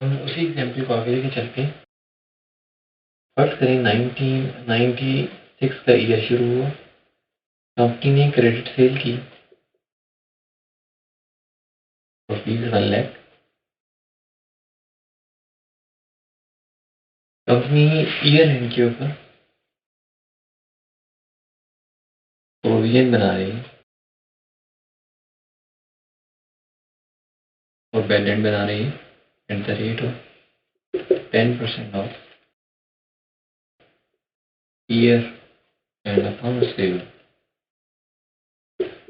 हम उसी एग्जाम्पल को आगे लेके चलते हैं। फर्स्ट करें 1996 का ईयर शुरू हुआ, कंपनी ने क्रेडिट सेल की ₹1,00,000। कंपनी ईयर एंड के ऊपर प्रोविजन बना रही है और बैड डेट बना रही है at the rate of 10% of year and account receivable.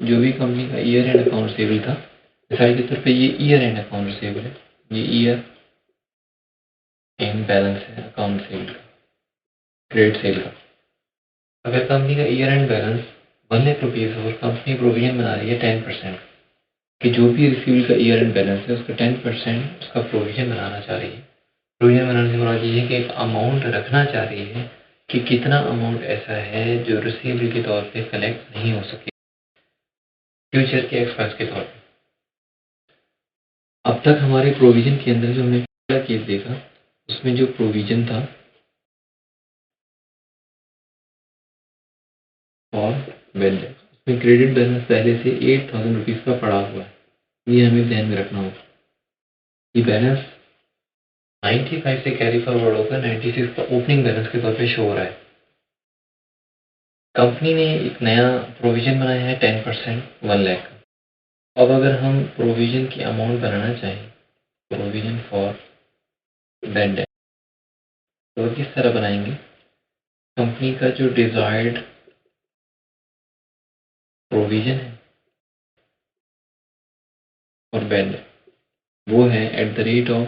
जो भी कंपनी का ईयर एंड अकाउंट रिसीवेबल था, मिसाल के तौर पे ये ईयर एंड अकाउंट रिसीवेबल है, ये ईयर एंड बैलेंस है अकाउंट रिसीवेबल का, क्रेडिट सेल का। अगर कंपनी का ईयर एंड बैलेंस ₹1,00,000 और कंपनी प्रोविजन बना रही है 10% कि जो भी रिसीवेबल का ईयर एंड बैलेंस है उसका 10% उसका प्रोविजन बनाना चाह रही है। प्रोविजन बनाने से मुराद ये है कि एक अमाउंट रखना चाह रही है कि कितना अमाउंट ऐसा है जो रिसीवेबल के तौर पे कलेक्ट नहीं हो सके फ्यूचर के एक्सपेंस के तौर पे। अब तक हमारे प्रोविजन के अंदर जो हमने पहला केस देखा, उसमें जो प्रोविजन था और बैलेंस, उसमें क्रेडिट बैलेंस पहले से ₹8,000 का पड़ा हुआ है। ये हमें ध्यान में रखना होगा। ये बैलेंस 95 से कैरी फॉरवर्ड होकर 96 का ओपनिंग बैलेंस के तौर पे शो हो रहा है। कंपनी ने एक नया प्रोविजन बनाया है 10%, 1,00,000 का। अब अगर हम प्रोविजन की अमाउंट बनाना चाहें, प्रोविजन फॉर बैड डेट, तो किस तरह बनाएंगे? कंपनी का जो डिजायर्ड प्रोविजन है और बैड डेट, वो है at the rate of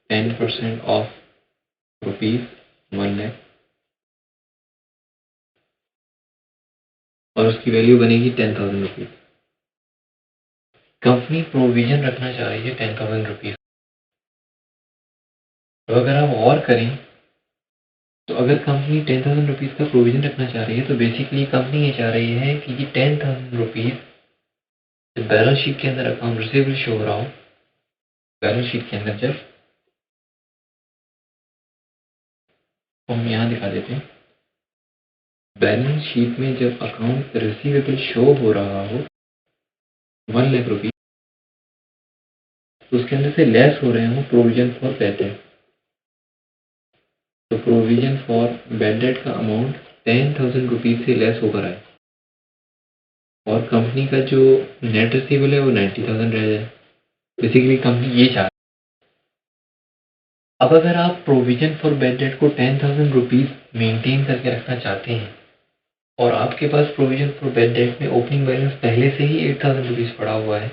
10% of ₹1,00,000 और उसकी वैल्यू बनेगी ₹10,000। कंपनी प्रोविजन रखना चाह रही है ₹10,000। तो अगर हम और करें तो अगर कंपनी ₹10,000 का प्रोविजन रखना चाह रही है तो बेसिकली कंपनी ये चाह रही है कि ये ₹10,000 बैलेंस शीट के अंदर अकाउंट रिसीवेबल शो हो रहा हो, बैलेंस शीट के अंदर जब हम यहाँ दिखा देते हैं, बैलेंस शीट में जब अकाउंट रिसीवेबल शो हो रहा हो ₹1,00,000, तो उसके अंदर से लेस हो रहे हो प्रोविजन फॉर बैड डेट। तो प्रोविजन फॉर बैड डेट का अमाउंट ₹10,000 से लेस होकर आए और कंपनी का जो नेट रिसीवेबल है वो 90,000 रह जाए। बेसिकली कंपनी ये चाह, अब अगर आप प्रोविजन फॉर बैड डेट को ₹10,000 मेंटेन करके रखना चाहते हैं और आपके पास प्रोविजन फॉर बैड डेट में ओपनिंग बैलेंस पहले से ही ₹8,000 पड़ा हुआ है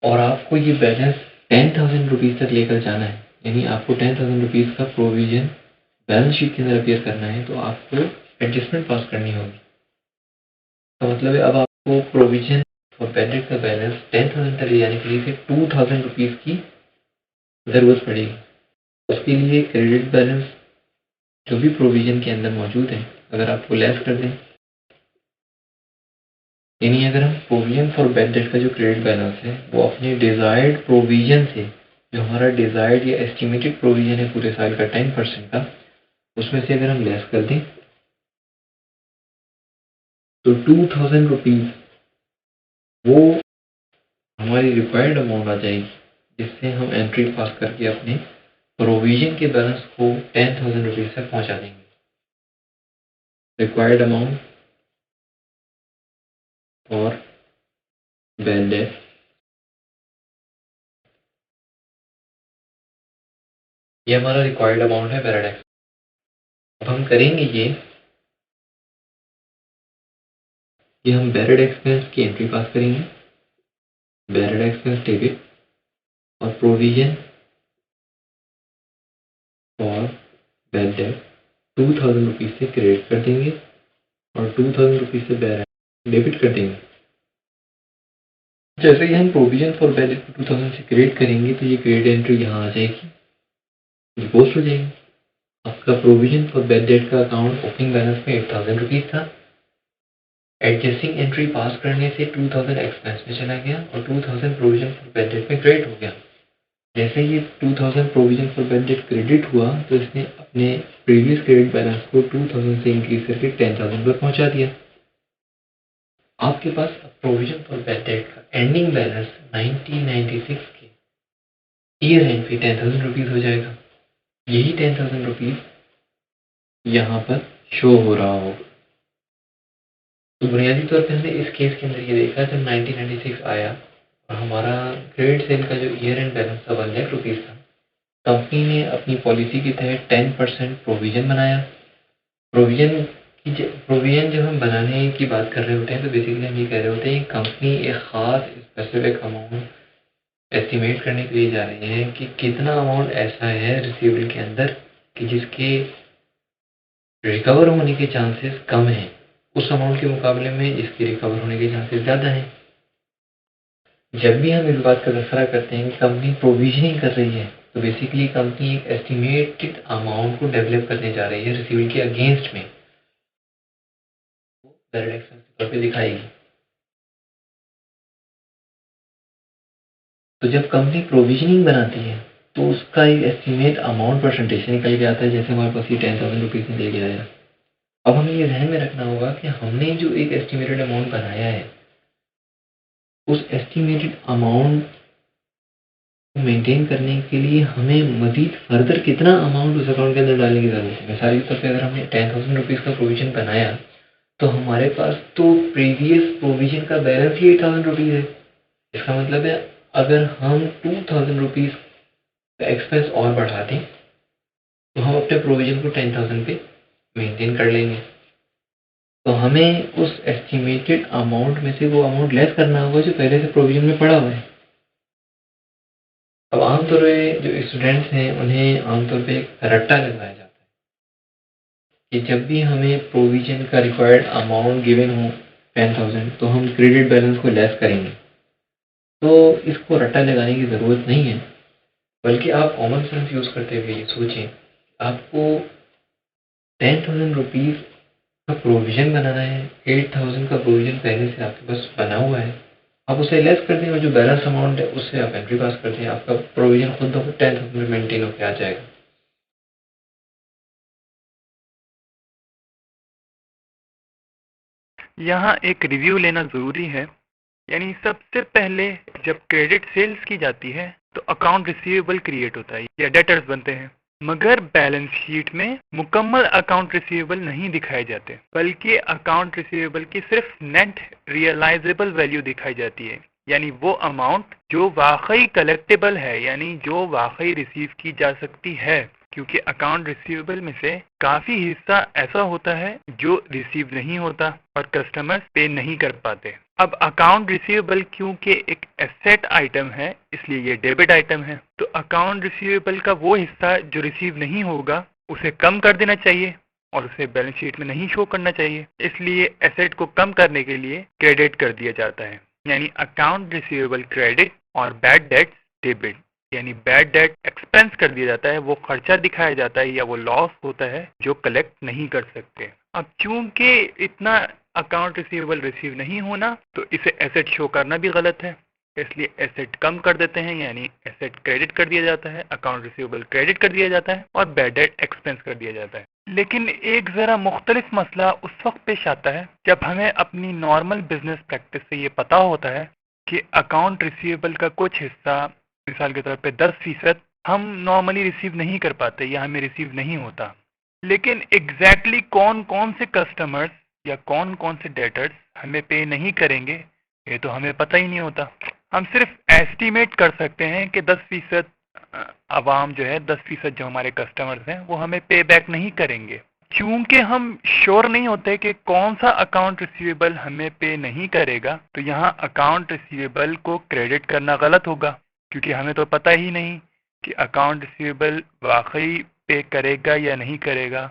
और आपको ये बैलेंस ₹10,000 तक लेकर जाना है, यानी आपको ₹10,000 का प्रोविजन बैलेंस शीट के अंदर अपीयर करना है, तो आपको एडजस्टमेंट पास करनी होगी। तो मतलब है अब आपको प्रोविजन फॉर बैड डेट का बैलेंस 10,000 तक ले जाने के लिए सिर्फ ₹2,000 की ज़रूरत पड़ेगी। उसके लिए क्रेडिट बैलेंस जो भी प्रोविजन के अंदर मौजूद है अगर आपको लेस कर दें, यानी अगर हम प्रोविजन फॉर बैड डेट का जो क्रेडिट बैलेंस है वो अपने डिजायर्ड प्रोविजन से, जो हमारा डिजायर्ड या एस्टिमेटेड प्रोविजन है पूरे साल का 10% का, उसमें से अगर हम लेस कर दें तो ₹2,000 वो हमारी रिक्वायर्ड अमाउंट आ जाएगी, जिससे हम एंट्री पास करके अपने प्रोविजन के बैलेंस को ₹10,000 तक पहुंचा देंगे। रिक्वायर्ड अमाउंट और बैड डेट, ये हमारा रिक्वायर्ड अमाउंट है बैड डेट। अब हम करेंगे ये कि हम बैड एक्सपेंस की एंट्री पास करेंगे, बैड एक्सपेंस डेबिट, और प्रोविजन और बैड डेट ₹2,000 से क्रेडिट कर देंगे और ₹2,000 से बैड डेबिट कर देंगे। जैसे ही हम प्रोविजन फॉर बैड डेट 2,000 से क्रेडिट करेंगे तो ये क्रेडिट एंट्री यहाँ आ जाएगी, ये पोस्ट हो जाएगी। आपका प्रोविजन फॉर बैड डेट का अकाउंट ओपनिंग बैलेंस में ₹8,000 था, एडजस्टिंग एंट्री पास करने से 2,000 एक्सपेंस में चला गया और 2,000 प्रोविजन फॉर बैड डेट में क्रेडिट हो गया। जैसे ये 2000 provision for bad date credit हुआ तो इसने अपने प्रीवियस क्रेडिट बैलेंस को 2000 से इंक्रीज करके 10,000 पर पहुंचा दिया। आपके पास प्रोविजन फॉर बैड डेट का एंडिंग बैलेंस 1996 के ईयर एंड पे 10,000 रुपीज हो जाएगा। यही 10,000 रुपीज यहाँ पर शो हो रहा होगा। तो बुनियादी तौर पे हमने इस केस के अंदर ये देखा जब 1996 आया और हमारा क्रेडिट सेल का जो ईयर एंड बैलेंस था 1 लाख रुपीज था, कंपनी ने अपनी पॉलिसी के तहत 10% प्रोविजन बनाया। प्रोविजन जब हम बनाने की बात कर रहे होते हैं तो बेसिकली हम ये कह रहे होते हैं कंपनी एक खास स्पेसिफिक अमाउंट एस्टिमेट करने के लिए जा रही है कि कितना अमाउंट ऐसा है रिसीवेबल के अंदर कि जिसके रिकवर होने के चांसेस कम हैं उस अमाउंट के मुकाबले में जिसके रिकवर होने के चांसेस ज़्यादा हैं। जब भी हम इस बात का तस्करा करते हैं कि कंपनी प्रोविजनिंग कर रही है तो बेसिकली कंपनी एक एस्टिमेटेड अमाउंट को डेवलप करने जा रही है रिसीवेबल के अगेंस्ट में, डायरेक्ट एक्सपेंस के तौर पे दिखाएगी। तो जब कंपनी प्रोविजनिंग बनाती है तो उसका एक एस्टिमेट अमाउंट परसेंटेज निकल के आता है। जैसे हमारे पास ये 10,000 रुपीज़ में दे गया है। अब हमें ये ध्यान में रखना होगा कि हमने जो एक एस्टिमेटेड अमाउंट बनाया है उस एस्टिमेटेड अमाउंट को मेंटेन करने के लिए हमें मजीद फर्दर कितना अमाउंट उस अकाउंट के अंदर डालने की ज़रूरत है। मिसाल के तौर पर अगर हमने 10,000 रुपीज़ का प्रोविजन बनाया तो हमारे पास तो प्रीवियस प्रोविजन का बैलेंस ही 8,000 रुपीज़ है। इसका मतलब है अगर हम 2,000 रुपीज़ का एक्सपेंस और बढ़ा दें तो हम अपने प्रोविजन को 10,000 पे मेंटेन कर लेंगे। तो हमें उस एस्टिमेटेड अमाउंट में से वो अमाउंट लेस करना होगा जो पहले से प्रोविजन में पड़ा हुआ है। अब आमतौर पर जो स्टूडेंट्स हैं उन्हें आमतौर पे एक रट्टा लगाया जाता है कि जब भी हमें प्रोविजन का रिक्वायर्ड अमाउंट गिवन हो 10,000 तो हम क्रेडिट बैलेंस को लेस करेंगे। तो इसको रट्टा लगाने की ज़रूरत नहीं है, बल्कि आप कॉमन सेंस यूज़ करते हुए ये सोचें आपको 10,000 रुपीज़ का प्रोविजन बनाना है। 8,000 का प्रोविजन पहले से आपके पास बना हुआ है, आप उसे लेस कर दें और जो बैलेंस अमाउंट है उससे आप एंट्री पास कर दें, आपका प्रोविजन खुद ब खुद 10,000 में मेंटेन होकर आ जाएगा। यहाँ एक रिव्यू लेना ज़रूरी है। यानी सबसे पहले जब क्रेडिट सेल्स की जाती है तो अकाउंट रिसीवेबल क्रिएट होता है या डेटर्स बनते हैं, मगर बैलेंस शीट में मुकम्मल अकाउंट रिसीवेबल नहीं दिखाए जाते, बल्कि अकाउंट रिसीवेबल की सिर्फ नेट रियलाइजेबल वैल्यू दिखाई जाती है। यानी वो अमाउंट जो वाकई कलेक्टेबल है, यानी जो वाकई रिसीव की जा सकती है, क्योंकि अकाउंट रिसीवेबल में से काफ़ी हिस्सा ऐसा होता है जो रिसीव नहीं होता और कस्टमर्स पे नहीं कर पाते। अब अकाउंट रिसीवेबल क्योंकि एक एसेट आइटम है इसलिए ये डेबिट आइटम है, तो अकाउंट रिसीवेबल का वो हिस्सा जो रिसीव नहीं होगा उसे कम कर देना चाहिए और उसे बैलेंस शीट में नहीं शो करना चाहिए। इसलिए एसेट को कम करने के लिए क्रेडिट कर दिया जाता है। यानी अकाउंट रिसीवेबल क्रेडिट और बैड डेट डेबिट। यानी बैड डेट एक्सपेंस कर दिया जाता है, वो खर्चा दिखाया जाता है या वो लॉस होता है जो कलेक्ट नहीं कर सकते। अब चूंकि इतना अकाउंट रिसीवेबल रिसीव नहीं होना तो इसे एसेट शो करना भी गलत है, इसलिए एसेट कम कर देते हैं। यानी एसेट क्रेडिट कर दिया जाता है, अकाउंट रिसीवेबल क्रेडिट कर दिया जाता है और बैड डेट एक्सपेंस कर दिया जाता है। लेकिन एक ज़रा मुख्तलिफ मसला उस वक्त पेश आता है जब हमें अपनी नॉर्मल बिजनेस प्रैक्टिस से ये पता होता है कि अकाउंट रिसीवेबल का कुछ हिस्सा, मिसाल के तौर पे 10% हम नॉर्मली रिसीव नहीं कर पाते या हमें रिसीव नहीं होता। लेकिन एग्जैक्टली कौन कौन से कस्टमर्स या कौन कौन से डेटर्स हमें पे नहीं करेंगे ये तो हमें पता ही नहीं होता। हम सिर्फ एस्टिमेट कर सकते हैं कि 10% आवाम जो है, 10% जो हमारे कस्टमर्स हैं वो हमें पे बैक नहीं करेंगे। क्योंकि हम श्योर नहीं होते कि कौन सा अकाउंट रिसीवेबल हमें पे नहीं करेगा, तो यहाँ अकाउंट रिसीवेबल को क्रेडिट करना गलत होगा, क्योंकि हमें तो पता ही नहीं कि अकाउंट रिसीवेबल वाकई पे करेगा या नहीं करेगा,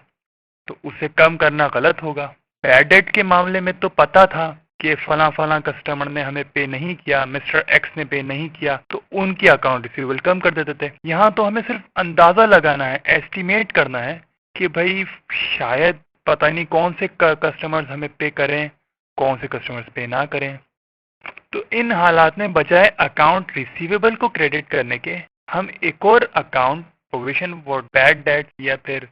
तो उसे कम करना गलत होगा। बैड डेट के मामले में तो पता था कि फला फला कस्टमर ने हमें पे नहीं किया, मिस्टर एक्स ने पे नहीं किया, तो उनकी अकाउंट रिसीवेबल कम कर देते थे। यहाँ तो हमें सिर्फ अंदाज़ा लगाना है, एस्टिमेट करना है कि भाई शायद पता नहीं कौन से कस्टमर्स हमें पे करें, कौन से कस्टमर्स पे ना करें। तो इन हालात में बजाय अकाउंट रिसीवेबल को क्रेडिट करने के हम एक और account provision for bad date या फिर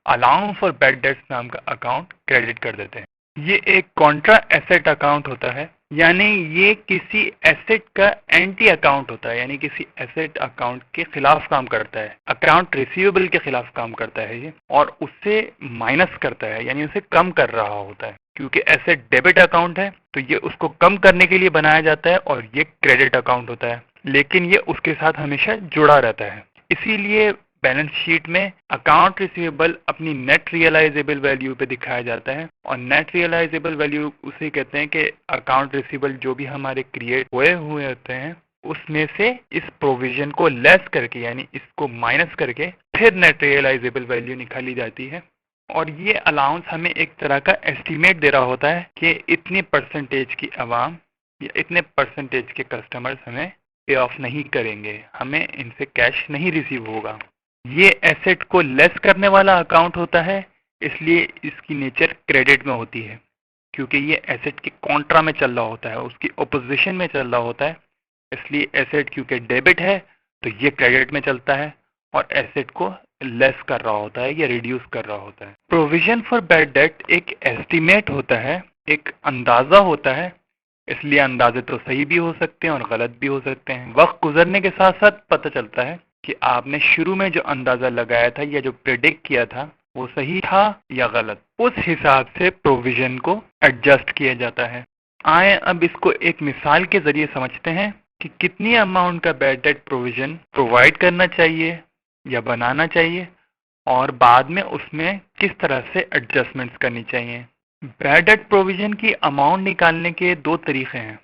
अलाउंस फॉर बैड डेट्स नाम का अकाउंट क्रेडिट कर देते हैं। ये एक कॉन्ट्रा एसेट अकाउंट होता है, यानी ये किसी एसेट का एंटी अकाउंट होता है, यानी किसी एसेट अकाउंट के खिलाफ काम करता है, अकाउंट रिसीवेबल के खिलाफ काम करता है ये, और उससे माइनस करता है, यानी उसे कम कर रहा होता है। क्योंकि एसेट डेबिट अकाउंट है तो ये उसको कम करने के लिए बनाया जाता है, और ये क्रेडिट अकाउंट होता है, लेकिन ये उसके साथ हमेशा जुड़ा रहता है। इसीलिए बैलेंस शीट में अकाउंट रिसीवेबल अपनी नेट रियलाइजेबल वैल्यू पे दिखाया जाता है, और नेट रियलाइजेबल वैल्यू उसे कहते हैं कि अकाउंट रिसीवेबल जो भी हमारे क्रिएट हुए होते हैं उसमें से इस प्रोविजन को लेस करके, यानी इसको माइनस करके फिर नेट रियलाइजेबल वैल्यू निकाली जाती है। और ये अलाउंस हमें एक तरह का एस्टिमेट दे रहा होता है कि इतने परसेंटेज की आवाम या इतने परसेंटेज के कस्टमर्स हमें पे ऑफ नहीं करेंगे, हमें इनसे कैश नहीं रिसीव होगा। ये एसेट को लेस करने वाला अकाउंट होता है, इसलिए इसकी नेचर क्रेडिट में होती है, क्योंकि ये एसेट के कॉन्ट्रा में चल रहा होता है, उसकी ओपोजिशन में चल रहा होता है। इसलिए एसेट क्योंकि डेबिट है तो ये क्रेडिट में चलता है और एसेट को लेस कर रहा होता है या रिड्यूस कर रहा होता है। प्रोविजन फॉर बैड डेट एक एस्टिमेट होता है, एक अंदाजा होता है, इसलिए अंदाजे तो सही भी हो सकते हैं और गलत भी हो सकते हैं। वक्त गुजरने के साथ साथ पता चलता है कि आपने शुरू में जो अंदाजा लगाया था या जो प्रेडिक्ट किया था वो सही था या गलत। उस हिसाब से प्रोविजन को एडजस्ट किया जाता है। आए अब इसको एक मिसाल के जरिए समझते हैं कि कितनी अमाउंट का बैड डेट प्रोविजन प्रोवाइड करना चाहिए या बनाना चाहिए, और बाद में उसमें किस तरह से एडजस्टमेंट्स करनी चाहिए। बैड डेट प्रोविजन की अमाउंट निकालने के दो तरीके हैं।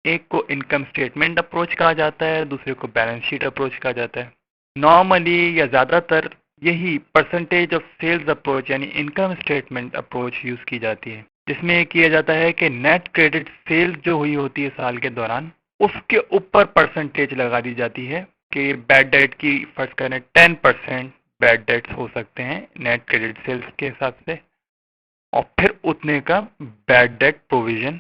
एक को इनकम स्टेटमेंट अप्रोच कहा जाता है, दूसरे को बैलेंस शीट अप्रोच कहा जाता है। नॉर्मली या ज़्यादातर यही परसेंटेज ऑफ सेल्स अप्रोच यानी इनकम स्टेटमेंट अप्रोच यूज़ की जाती है, जिसमें ये किया जाता है कि नेट क्रेडिट सेल्स जो हुई होती है साल के दौरान उसके ऊपर परसेंटेज लगा दी जाती है कि बैड डेट की फर्ज करें 10% बैड डेट्स हो सकते हैं नेट क्रेडिट सेल्स के हिसाब से, और फिर उतने का बैड डेट प्रोविजन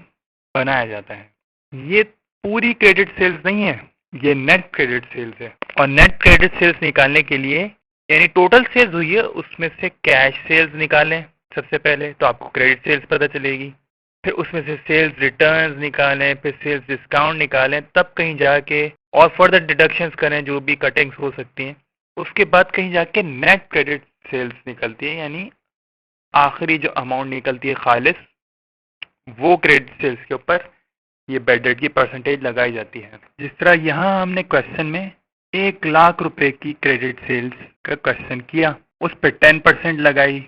बनाया जाता है। ये पूरी क्रेडिट सेल्स नहीं है, ये नेट क्रेडिट सेल्स है। और नेट क्रेडिट सेल्स निकालने के लिए यानी टोटल सेल्स हुई है उसमें से कैश सेल्स निकालें सबसे पहले, तो आपको क्रेडिट सेल्स पता चलेगी। फिर उसमें से सेल्स रिटर्न्स निकालें, फिर सेल्स डिस्काउंट निकालें, तब कहीं जाके और फर्दर डिडक्शंस करें जो भी कटिंग्स हो सकती हैं। उसके बाद कहीं जाके नेट क्रेडिट सेल्स निकलती है, यानी आखिरी जो अमाउंट निकलती है खालिस, वो क्रेडिट सेल्स के ऊपर ये बैड डेट की परसेंटेज लगाई जाती है। जिस तरह यहाँ हमने क्वेश्चन में 1,00,000 रुपए की क्रेडिट सेल्स का क्वेश्चन किया, उस पर 10% लगाई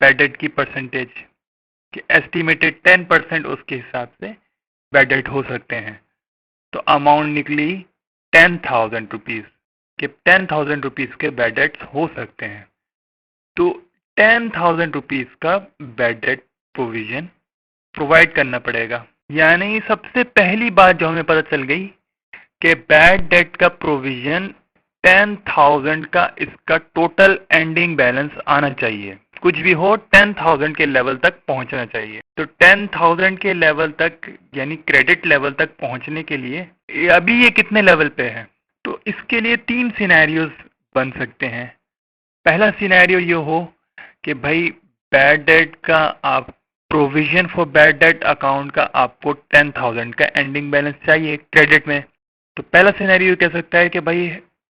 बैड डेट की परसेंटेज कि एस्टिमेटेड 10% उसके हिसाब से बैड डेट हो सकते हैं, तो अमाउंट निकली 10,000 रुपीज़ कि 10,000 रुपीज़ के बैड डेट्स हो सकते हैं। तो 10,000 रुपीज़ का बैड डेट प्रोविजन प्रोवाइड करना पड़ेगा। यानी सबसे पहली बात जो हमें पता चल गई कि बैड डेट का प्रोविजन 10,000 का इसका टोटल एंडिंग बैलेंस आना चाहिए। कुछ भी हो 10,000 के लेवल तक पहुंचना चाहिए। तो 10,000 के लेवल तक यानी क्रेडिट लेवल तक पहुंचने के लिए अभी ये कितने लेवल पे है, तो इसके लिए 3 सिनेरियोज बन सकते हैं। पहला सिनेरियो ये हो कि भाई बैड डेट का आप provision for bad debt account का आपको 10,000 का एंडिंग बैलेंस चाहिए क्रेडिट में। तो पहला सिनेरियो कह सकता है कि भाई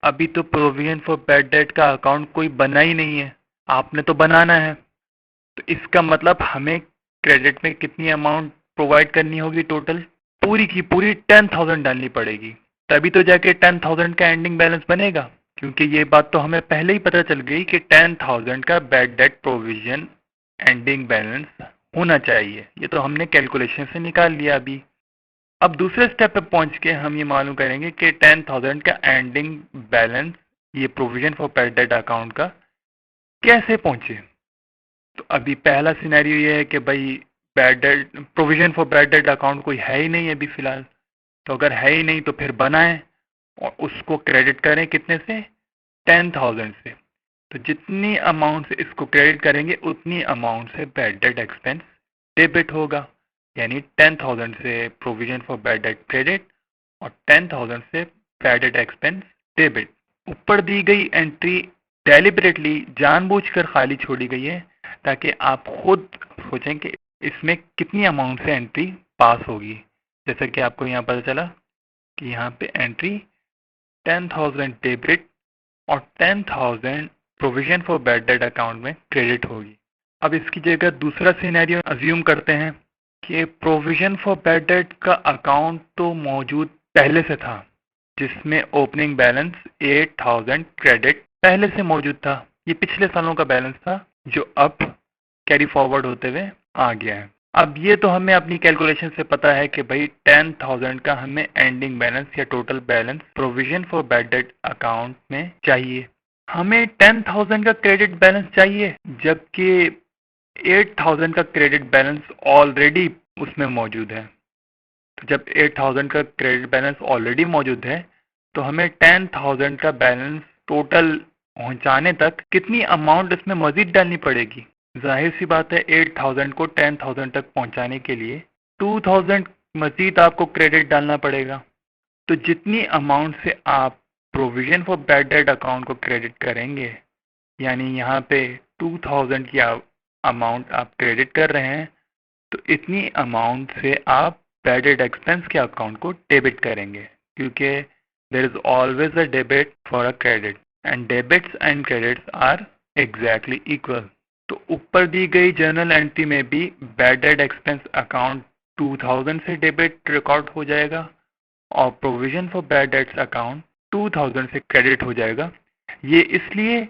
अभी तो प्रोविजन फॉर बैड डेट का अकाउंट कोई बना ही नहीं है, आपने तो बनाना है। तो इसका मतलब हमें क्रेडिट में कितनी अमाउंट प्रोवाइड करनी होगी, टोटल पूरी की पूरी 10,000 डालनी पड़ेगी, तभी तो जाके 10,000 का एंडिंग बैलेंस बनेगा। क्योंकि ये बात तो हमें पहले ही पता चल गई कि 10,000 का bad debt provision ending balance होना चाहिए, ये तो हमने कैलकुलेशन से निकाल लिया अभी। अब दूसरे स्टेप पे पहुंच के हम ये मालूम करेंगे कि 10,000 का एंडिंग बैलेंस ये provision for bad debt account का कैसे पहुंचे। तो अभी पहला सिनेरियो ये है कि भाई bad debt provision for bad debt account कोई है ही नहीं अभी फिलहाल, तो अगर है ही नहीं तो फिर बनाएं और उसको क्रेडिट करें कितने से, 10,000 से। तो जितनी अमाउंट से इसको क्रेडिट करेंगे उतनी अमाउंट से बैड डेट एक्सपेंस डेबिट होगा, यानी 10,000 से provision for bad date credit और 10,000 से बैड डेट एक्सपेंस डेबिट। ऊपर दी गई एंट्री डेलिबरेटली जानबूझकर खाली छोड़ी गई है ताकि आप खुद सोचें कि इसमें कितनी अमाउंट से एंट्री पास होगी। जैसा कि आपको यहाँ पता चला कि यहाँ पे एंट्री 10,000 डेबिट और 10,000 provision for bad debt account में क्रेडिट होगी। अब इसकी जगह दूसरा सिनेरियो अज्यूम करते हैं कि प्रोविजन फॉर बैड डेट का अकाउंट तो मौजूद पहले से था, जिसमें ओपनिंग बैलेंस 8,000 क्रेडिट पहले से मौजूद था। ये पिछले सालों का बैलेंस था जो अब कैरी फॉरवर्ड होते हुए आ गया है। अब ये तो हमें अपनी कैलकुलेशन से पता है कि भाई 10,000 का हमें एंडिंग बैलेंस या total balance provision for bad debt account में चाहिए। हमें 10,000 का क्रेडिट बैलेंस चाहिए जबकि 8,000 का क्रेडिट बैलेंस ऑलरेडी उसमें मौजूद है। तो जब 8,000 का क्रेडिट बैलेंस ऑलरेडी मौजूद है तो हमें 10,000 का बैलेंस टोटल पहुंचाने तक कितनी अमाउंट इसमें मजीद डालनी पड़ेगी। जाहिर सी बात है 8,000 को 10,000 तक पहुंचाने के लिए 2,000 मजीद आपको क्रेडिट डालना पड़ेगा। तो जितनी अमाउंट से आप provision for bad debt account को क्रेडिट करेंगे, यानी यहाँ पे 2,000 की अमाउंट आप क्रेडिट कर रहे हैं, तो इतनी अमाउंट से आप बैड डेट एक्सपेंस के अकाउंट को डेबिट करेंगे, क्योंकि there is always a debit for a credit and debits and credits are exactly equal. तो ऊपर दी गई जर्नल एंट्री में भी बैड डेट एक्सपेंस अकाउंट 2,000 से डेबिट रिकॉर्ड हो जाएगा और provision for bad debts account 2,000 से क्रेडिट हो जाएगा। ये इसलिए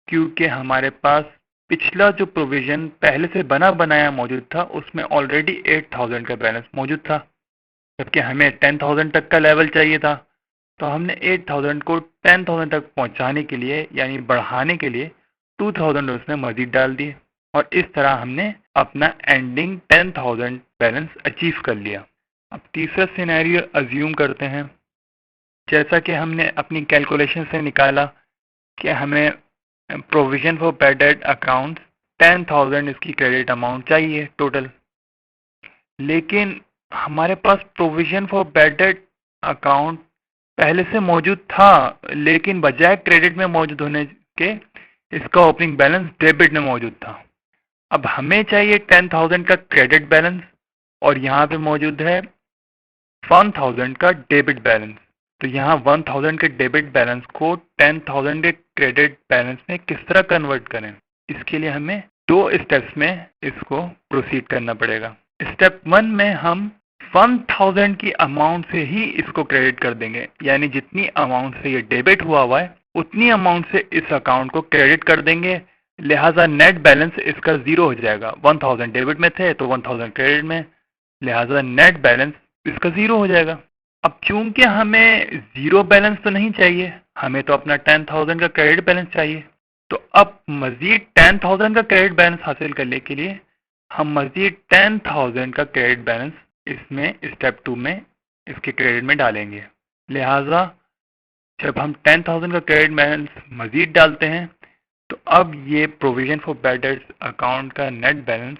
क्योंकि हमारे पास पिछला जो प्रोविजन पहले से बना बनाया मौजूद था उसमें ऑलरेडी 8,000 का बैलेंस मौजूद था, जबकि हमें 10,000 तक का लेवल चाहिए था। तो हमने 8,000 को 10,000 तक पहुंचाने के लिए यानी बढ़ाने के लिए 2,000 उसमें मजीद डाल दिए और इस तरह हमने अपना एंडिंग 10,000 बैलेंस अचीव कर लिया। अब तीसरा सिनेरियो अज्यूम करते हैं, जैसा कि हमने अपनी कैलकुलेशन से निकाला कि हमें provision for bad debt account 10,000 इसकी क्रेडिट अमाउंट चाहिए टोटल, लेकिन हमारे पास provision for bad debt account पहले से मौजूद था, लेकिन बजाय क्रेडिट में मौजूद होने के इसका ओपनिंग बैलेंस डेबिट में मौजूद था। अब हमें चाहिए 10,000 का क्रेडिट बैलेंस और यहाँ पे मौजूद है 1,000 का डेबिट बैलेंस। तो यहाँ 1,000 के डेबिट बैलेंस को 10,000 के क्रेडिट बैलेंस में किस तरह कन्वर्ट करें, इसके लिए हमें दो स्टेप्स में इसको प्रोसीड करना पड़ेगा। स्टेप 1 में हम 1,000 की अमाउंट से ही इसको क्रेडिट कर देंगे, यानी जितनी अमाउंट से ये डेबिट हुआ है उतनी अमाउंट से इस अकाउंट को क्रेडिट कर देंगे, लिहाजा नेट बैलेंस इसका जीरो हो जाएगा। 1,000 डेबिट में थे तो 1,000 क्रेडिट में, लिहाजा नेट बैलेंस इसका जीरो हो जाएगा। अब चूंकि हमें जीरो बैलेंस तो नहीं चाहिए, हमें तो अपना 10,000 का क्रेडिट बैलेंस चाहिए। तो अब मजीद 10,000 का क्रेडिट बैलेंस हासिल करने के लिए हम मजीद 10,000 का क्रेडिट बैलेंस इसमें स्टेप 2 में इसके क्रेडिट में डालेंगे। लिहाजा जब हम 10,000 का क्रेडिट बैलेंस मजीद डालते हैं तो अब ये provision for bad debts account का नेट बैलेंस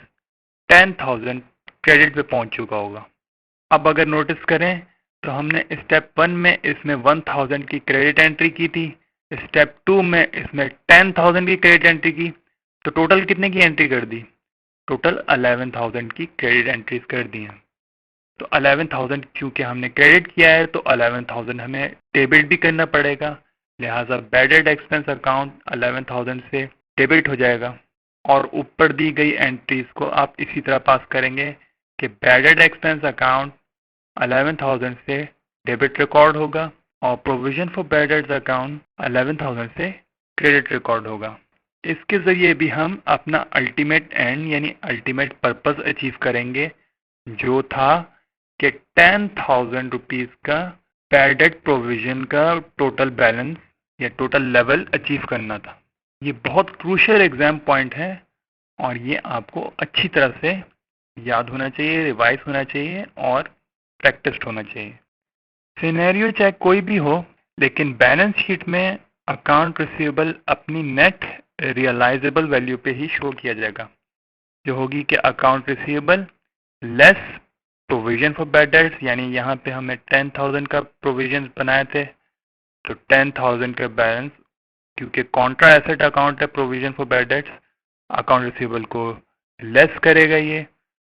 10,000 क्रेडिट पे पहुंच चुका होगा। अब अगर नोटिस करें तो हमने स्टेप 1 में इसमें 1,000 की क्रेडिट एंट्री की थी, स्टेप 2 में इसमें 10,000 की क्रेडिट एंट्री की, तो टोटल कितने की एंट्री कर दी? टोटल 11,000 की क्रेडिट एंट्रीज कर दी हैं। तो 11,000 क्योंकि हमने क्रेडिट किया है तो 11,000 हमें डेबिट भी करना पड़ेगा, लिहाजा बैड डेट एक्सपेंस अकाउंट 11,000 से डेबिट हो जाएगा। और ऊपर दी गई एंट्रीज को आप इसी तरह पास करेंगे कि बैड डेट एक्सपेंस अकाउंट 11,000 से डेबिट रिकॉर्ड होगा और provision for bad debts account 11,000 से क्रेडिट रिकॉर्ड होगा। इसके ज़रिए भी हम अपना अल्टीमेट एंड यानी अल्टीमेट पर्पस अचीव करेंगे, जो था कि 10,000 रुपीज़ का बैड डेट प्रोविजन का टोटल बैलेंस या टोटल लेवल अचीव करना था। ये बहुत क्रूशियल एग्जाम पॉइंट है और ये आपको अच्छी तरह से याद होना चाहिए, रिवाइज होना चाहिए और प्रैक्टिस होना चाहिए। सिनेरियो चाहे कोई भी हो, लेकिन बैलेंस शीट में अकाउंट रिसीवेबल अपनी नेट रियलाइजेबल वैल्यू पे ही शो किया जाएगा, जो होगी कि account receivable less provision for bad debts, यानी यहाँ पे हमने 10,000 का प्रोविजन बनाए थे तो 10,000 का बैलेंस, क्योंकि कॉन्ट्रा एसेट अकाउंट है provision for bad debts, account receivable को लेस करेगा ये,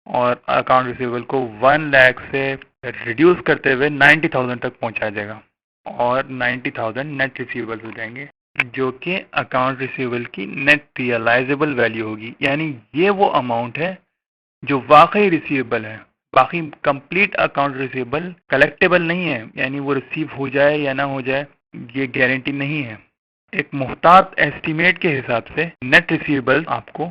और अकाउंट रिसीवेबल को 1 लाख से रिड्यूस करते हुए 90,000 तक पहुंचा देगा, और 90,000 नेट रिसीवेबल हो जाएंगे, जो कि अकाउंट रिसीवेबल की नेट रियलाइजेबल वैल्यू होगी। यानी ये वो अमाउंट है जो वाकई रिसीवेबल है, बाकी कंप्लीट अकाउंट रिसीवेबल कलेक्टेबल नहीं है, यानी वो रिसीव हो जाए या ना हो जाए ये गारंटी नहीं है। एक मुहतात एस्टीमेट के हिसाब से नेट रिसीवेबल आपको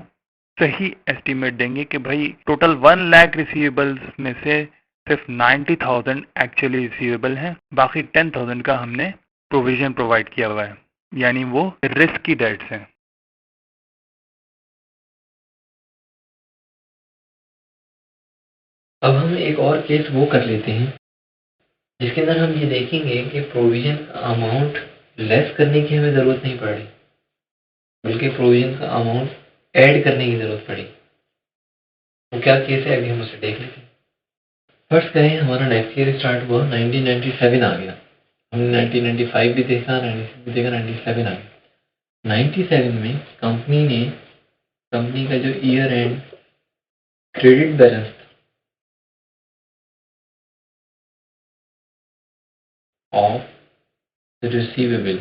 सही एस्टीमेट देंगे कि भाई टोटल 1 लाख रिसीवेबल्स में से सिर्फ 90,000 एक्चुअली रिसीवेबल हैं, बाकी 10,000 का हमने प्रोविजन प्रोवाइड किया हुआ है, यानी वो रिस्क की डेट्स हैं। अब हम एक और केस वो कर लेते हैं जिसके अंदर हम ये देखेंगे कि प्रोविजन अमाउंट लेस करने की हमें ज़रूरत नहीं पड़ रही, बल्कि प्रोविजन का अमाउंट ऐड करने की ज़रूरत पड़ी। वो क्या केस है अभी हम उसे देख लेते हैं। फर्स्ट करें, हमारा नेक्स्ट ईयर स्टार्ट हुआ, 1997 आ गया, हमने 1995 भी देखा, 96 भी देखा, 97 आ गया। 97 में कंपनी का जो year and credit balance of receivable,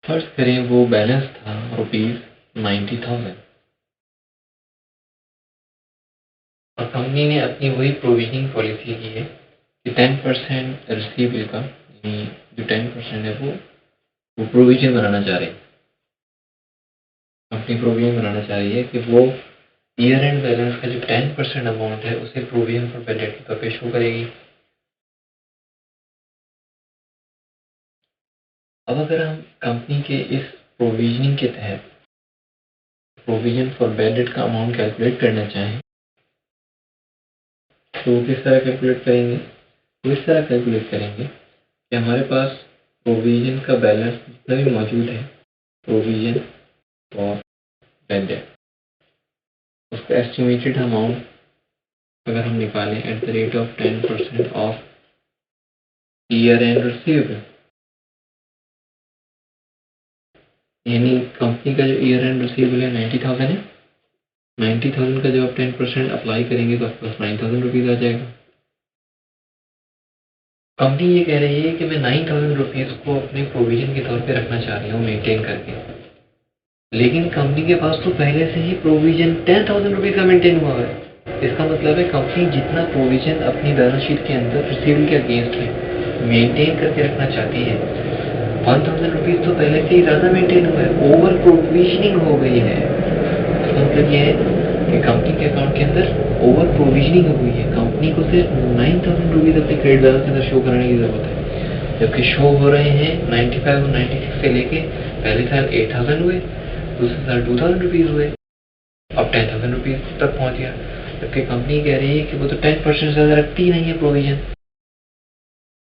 first करें वो बैलेंस था ₹90,000, और कंपनी ने अपनी वही प्रोविजनिंग पॉलिसी की है कि 10% रिसीवेबल का, यानी जो 10% है वो प्रोविजन बनाना चाह रही है। कंपनी प्रोविजन बनाना चाह रही है कि वो ईयर एंड बैलेंस का जो 10% अमाउंट है उसे प्रोविजन फॉर बैड डेट के तौर पे शो करेगी। अब अगर हम कंपनी के इस प्रोविजनिंग के तहत प्रोविजन फॉर बैड डेट का अमाउंट कैलकुलेट करना चाहें तो किस तरह कैलकुलेट करेंगे? तो इस तरह कैलकुलेट करेंगे कि हमारे पास प्रोविजन का बैलेंस जितना भी मौजूद है, प्रोविजन फॉर बैड डेट, उसका एस्टिमेटेड अमाउंट अगर हम निकालें at the rate of 10% of year and receivable, यानी कंपनी का जो ईयर एंड रिसीवेबल है 90,000 है, 90,000 का जब आप 10% अप्लाई करेंगे तो आपके पास 9,000 रुपीज़ आ जाएगा। कंपनी ये कह रही है कि मैं 9,000 रुपीज़ को अपने प्रोविजन के तौर पे रखना चाह रही हूँ मेंटेन करके, लेकिन कंपनी के पास तो पहले से ही प्रोविजन 10,000 रुपीज़ का मेंटेन हुआ है। इसका मतलब है कंपनी जितना प्रोविजन अपनी बैलेंस शीट के अंदर रिसीवेबल के अगेंस्ट है मेंटेन करके रखना चाहती है, 1,000 रुपीज़ तो पहले से ही ज़्यादा मेंटेन हुआ है, ओवर प्रोविजनिंग हो गई है। इसका मतलब ये है कि कंपनी के अकाउंट के अंदर ओवर प्रोविजनिंग हो गई है। कंपनी को सिर्फ 9,000 रुपीज़ अपने क्रेडिट बैलेंस के अंदर शो कराने की ज़रूरत है, जबकि शो हो रहे हैं 95 और 96 से लेके पहले साल 8,000 हुए, दूसरे साल 2,000 रुपीज़ हुए, अब 10,000 रुपीज़ तक पहुँच गया। जबकि कंपनी कह रही है कि वो तो 10% से ज़्यादा रखती ही नहीं है प्रोविजन।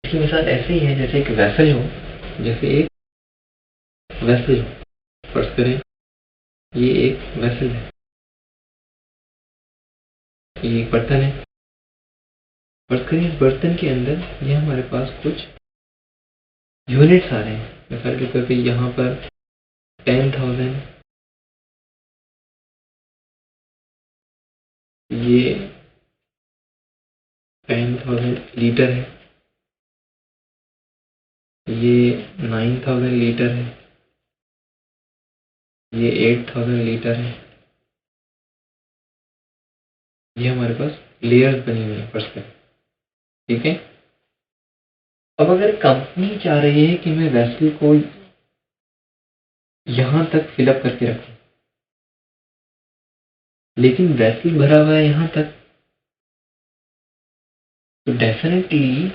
इसकी मिसाल ऐसे ही है जैसे एक वेसल हो, फर्ज करें ये एक वेसल है, ये एक बर्तन है, फर्ज करें इस बर्तन के अंदर ये हमारे पास कुछ यूनिट्स आ रहे हैं। मिसाल के तौर पे यहाँ पर 10,000, ये 10,000 लीटर है, ये 9,000 लीटर है, ये 8,000 लीटर है। ये हमारे पास लेयर्स बनी हुई है फर्श पे, ठीक है। अब अगर कंपनी चाह रही है कि मैं वेसल को यहाँ तक फिलअप करके रखूं, लेकिन वेसल भरा हुआ है यहाँ तक, तो डेफिनेटली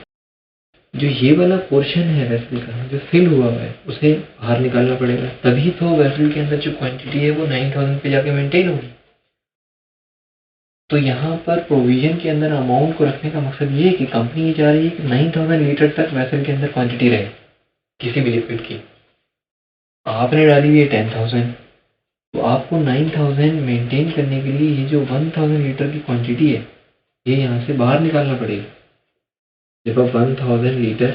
जो ये वाला पोर्शन है वेसल का जो फिल हुआ है उसे बाहर निकालना पड़ेगा, तभी तो वेसल के अंदर जो क्वांटिटी है वो 9,000 पे जाके मेंटेन होगी। तो यहाँ पर प्रोविजन के अंदर अमाउंट को रखने का मकसद ये है कि कंपनी ये चाह रही है कि 9,000 लीटर तक वेसल के अंदर क्वांटिटी रहे किसी भी लिक्विड की। आपने डाली हुई है 10,000, तो आपको 9,000 मेंटेन करने के लिए ये जो 1,000 लीटर की क्वांटिटी है ये यहाँ से बाहर निकालना पड़ेगा। जब आप 1,000 लीटर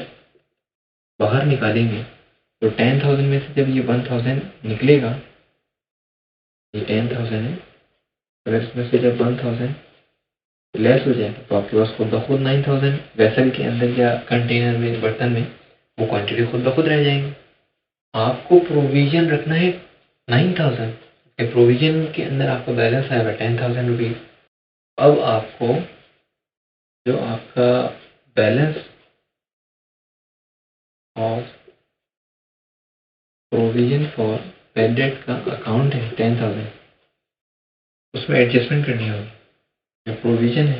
बाहर निकालेंगे तो 10,000 में से जब ये 1,000 निकलेगा, ये 10,000 है, अगर इसमें से जब 1,000 लेस हो जाए तो आपके पास खुद ब खुद 9,000 वेसल के अंदर या कंटेनर में, बर्तन में वो क्वांटिटी खुद ब खुद रह जाएगी। आपको प्रोविजन रखना है 9,000, प्रोविजन के अंदर आपका बैलेंस आएगा 10,000 रुपीज। अब आपको जो आपका balance of provision for bad date का अकाउंट है 10,000, उसमें एडजस्टमेंट करनी होगी। जो प्रोविजन है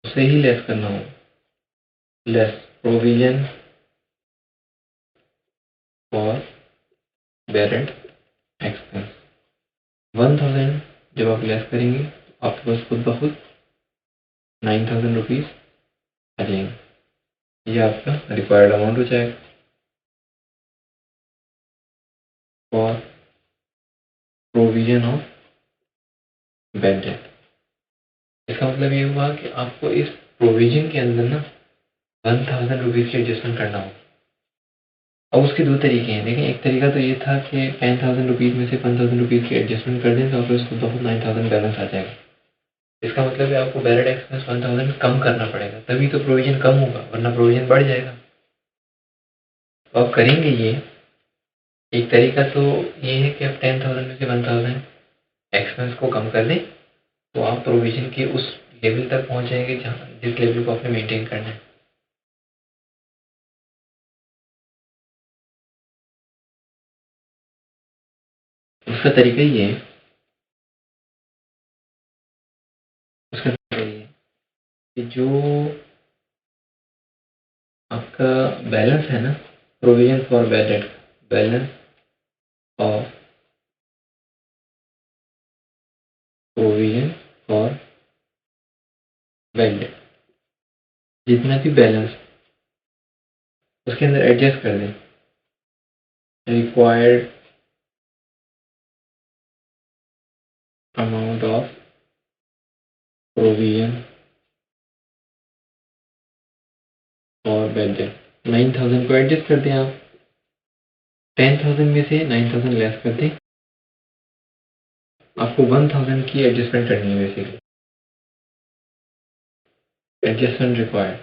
उसे ही लेस करना होगा, less provision for bad debt expense. 1,000 जब आप लेस करेंगे तो आपके पास खुद ब खुद 9,000 रुपीज आ जाएंगे। ये आपका रिक्वायर्ड अमाउंट हो जाएगा for provision of bad debt. इसका मतलब ये हुआ कि आपको इस प्रोविजन के अंदर ना 1,000 रुपीज की एडजस्टमेंट करना होगा। अब उसके दो तरीके हैं। देखिए, एक तरीका तो ये था कि 10,000 रुपीज में से 1,000 रुपीज की एडजस्टमेंट कर दें तो आपको इसको बहुत 9,000 बैलेंस आ जाएगा। इसका मतलब है आपको बैलेंस एक्सपेंस 1,000 कम करना पड़ेगा, तभी तो प्रोविजन कम होगा, वरना प्रोविजन बढ़ जाएगा। तो आप करेंगे ये, एक तरीका तो ये है कि आप 10,000 में से 1,000 एक्सपेंस को कम कर दें तो आप प्रोविजन के उस लेवल तक पहुंच जाएंगे जहाँ जिस लेवल को आपने मेंटेन करना है। उसका तरीका ये है, उसका तरीका ये है कि जो आपका बैलेंस है ना, provision for bad date, balance of provision for bad date, जितना भी बैलेंस उसके अंदर एडजस्ट कर दें required amount of provision for bad date. 9,000 को एडजस्ट कर दें आप, 10,000 में से 9,000 लेस कर दें, आपको 1,000 की एडजस्टमेंट करनी है बेसिकली, एडजस्टमेंट रिक्वायर्ड।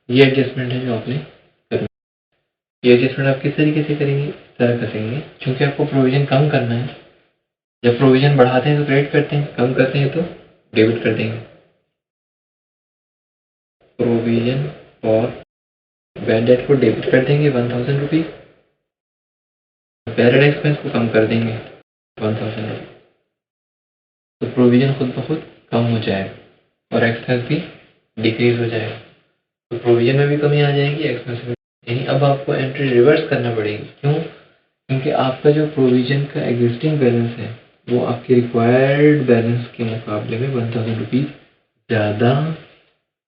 ये एडजस्टमेंट है जो आपने करनी है। ये एडजस्टमेंट आप किस तरीके से करेंगे, इस तरह करेंगे, क्योंकि आपको प्रोविजन कम करना है। जब प्रोविजन बढ़ाते हैं तो क्रेडिट करते हैं, कम करते हैं तो डेबिट कर देंगे। प्रोविजन फॉर बैड डेट को डेबिट कर देंगे 1,000 रुपीज, बैड डेट एक्सपेंस को कम कर देंगे 1,000 रुपीज, तो प्रोविजन खुद ब खुद कम हो जाएगा और एक्सपेंस भी डिक्रीज हो जाएगा। तो प्रोविजन में भी कमी आ जाएगी, एक्सपेंस में। यानी अब आपको एंट्री रिवर्स करना पड़ेगी। क्यों? क्योंकि आपका जो प्रोविजन का एग्जिस्टिंग बैलेंस है वो आपके रिक्वायर्ड बैलेंस के मुकाबले में 1,000 रुपीज ज़्यादा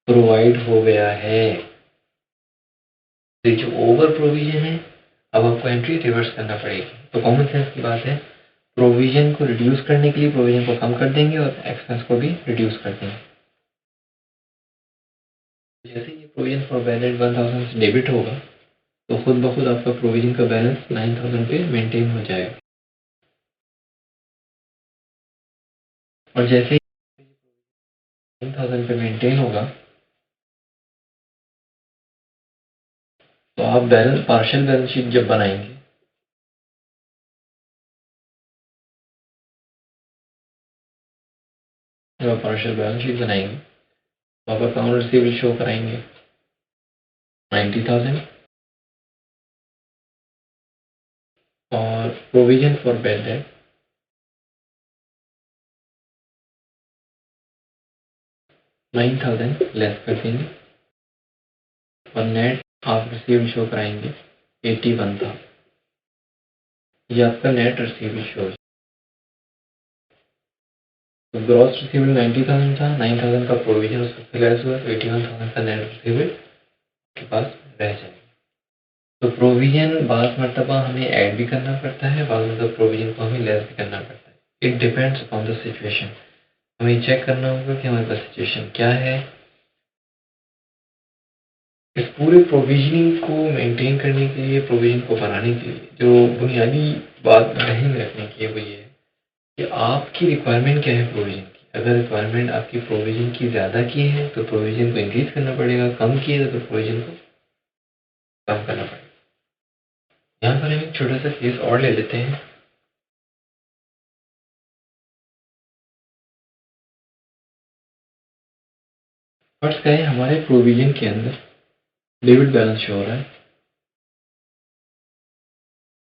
प्रोवाइड हो गया है। तो जो ओवर प्रोविजन है, अब आपको एंट्री रिवर्स करना पड़ेगी। तो कॉमन सेंस की बात है, प्रोविजन को रिड्यूस करने के लिए प्रोविजन को कम कर देंगे और एक्सपेंस को भी रिड्यूस कर देंगे। जैसे ये प्रोविजन फॉर बैलेंस 1,000 से डेबिट होगा तो खुद ब खुद आपका प्रोविजन का बैलेंस 9,000 पे मेंटेन हो जाएगा। और जैसे ही 9,000 पे मेंटेन होगा तो आप बैलेंस पार्शियल बैलेंस शीट जब बनाएंगे जब आप पार्शियल बैलेंस शीट बनाएंगे तो आप अकाउंट रिसीवेबल शो कराएंगे 90,000 और provision for bad date 9,000 less कर देंगे और नेट आप रिसीवेबल शो कराएंगे 81,000। ये आपका नेट रिसीवेबल शो है। तो ग्रॉस रिसीवेबल 90,000 था, 9,000 का प्रोविजन उसका लेस हुआ तो 81,000 का नेट रिसीवेबल के पास रह जाएगा। तो प्रोविजन बाज़ मरतबा हमें ऐड भी करना पड़ता है, बाज़ मतलब प्रोविजन को हमें लेस भी करना पड़ता है। It depends upon the situation. हमें चेक करना होगा कि हमारे पास सिचुएशन क्या है इस पूरे प्रोविजनिंग को मेंटेन करने के लिए, प्रोविजन को बनाने के लिए जो बुनियादी बात ध्यान में रखने की है वो ये है कि आपकी रिक्वायरमेंट क्या है प्रोविजन की। अगर रिक्वायरमेंट आपकी प्रोविजन की ज़्यादा की है तो प्रोविजन को इंक्रीज करना पड़ेगा, कम की है तो प्रोविजन को कम करना पड़ेगा। यहाँ पर हम एक छोटा सा केस और ले लेते हैं। फर्स्ट करें हमारे प्रोविजन के अंदर डेबिट बैलेंस शो हो रहा है।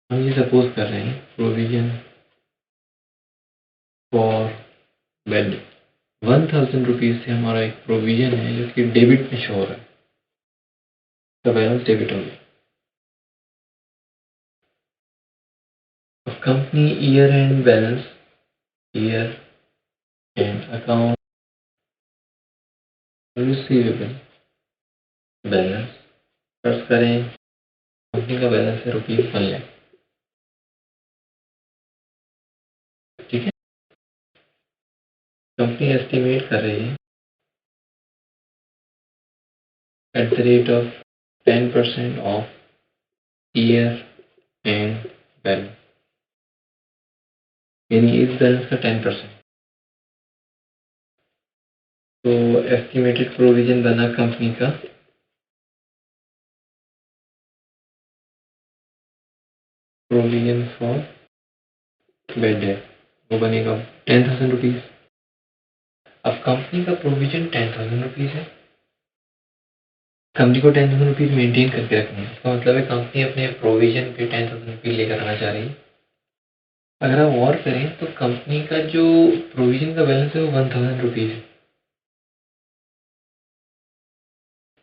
हम ये सपोज कर रहे हैं प्रोविजन फॉर बेड 1000 रुपीज से हमारा एक प्रोविजन है जो कि डेबिट में शो हो रहा है, तो बैलेंस डेबिट हो गया। Company year and balance, year and account receivable balance. First करें कंपनी का बैलेंस है ₹1,00,000, ठीक है। कंपनी एस्टिमेट कर रही है at the rate of 10% of year and balance, यानी इस बैलेंस का 10%। तो एस्टिमेटेड प्रोविजन बना कंपनी का प्रोविजन फॉर बेड डेट, वो बनेगा 10,000 रुपीज। अब कंपनी का प्रोविजन 10,000 रुपीज है, कंपनी को 10,000 रुपीज मेंटेन करके रखना है। इसका मतलब है कंपनी अपने प्रोविजन पे 10,000 रुपीज लेकर आना चाह रही है। अगर आप और करें तो कंपनी का जो प्रोविजन का बैलेंस है वो 1,000 रुपीज है।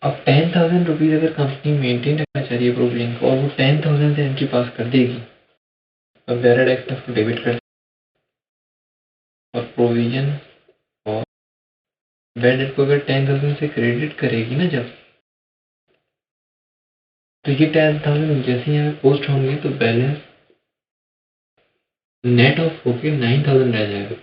अब 10,000 रुपीज अगर कंपनी मेंटेन रखना चाह रही है प्रोविजन को और वो 10,000 से एंट्री पास कर देगी, अब डायरेक्ट एक्सेस को डेबिट कर और प्रोविजन और बेड डेट को अगर 10,000 से क्रेडिट करेगी ना जब, तो ये 10,000 जैसे यहाँ पे पोस्ट होंगे तो बैलेंस नेट ऑफ होके 9,000 रह जाएगा।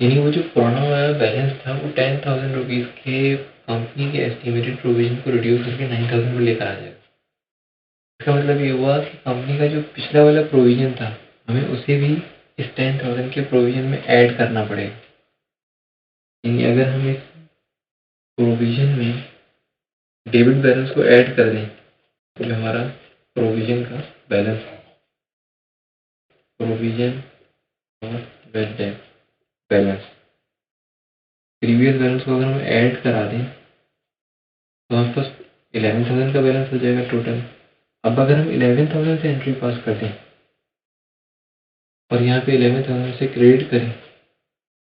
यानी वो जो पुराना वाला बैलेंस था वो 10,000 रुपीज के कंपनी के एस्टिमेटेड प्रोविजन को रिड्यूस करके 9,000 में लेकर आ जाएगा। इसका मतलब ये हुआ कि कंपनी का जो पिछला वाला प्रोविजन था हमें उसे भी इस 10,000 के प्रोविजन में ऐड करना पड़ेगा। यानी अगर हम इस प्रोविजन में डेबिट बैलेंस को ऐड कर दें तो जो हमारा प्रोविजन का बैलेंस है, प्रोविजन और bed date balance, previous balance को अगर हम ऐड करा दें तो हमारे पास 11,000 का बैलेंस हो जाएगा टोटल। अब अगर हम 11,000 से एंट्री पास कर दें और यहाँ पे 11,000 से क्रेडिट करें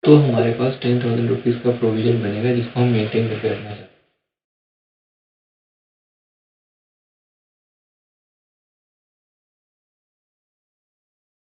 तो हमारे पास 10,000 रुपीज़ का प्रोविजन बनेगा जिसको हम मेंटेन करके रखना चाहते हैं।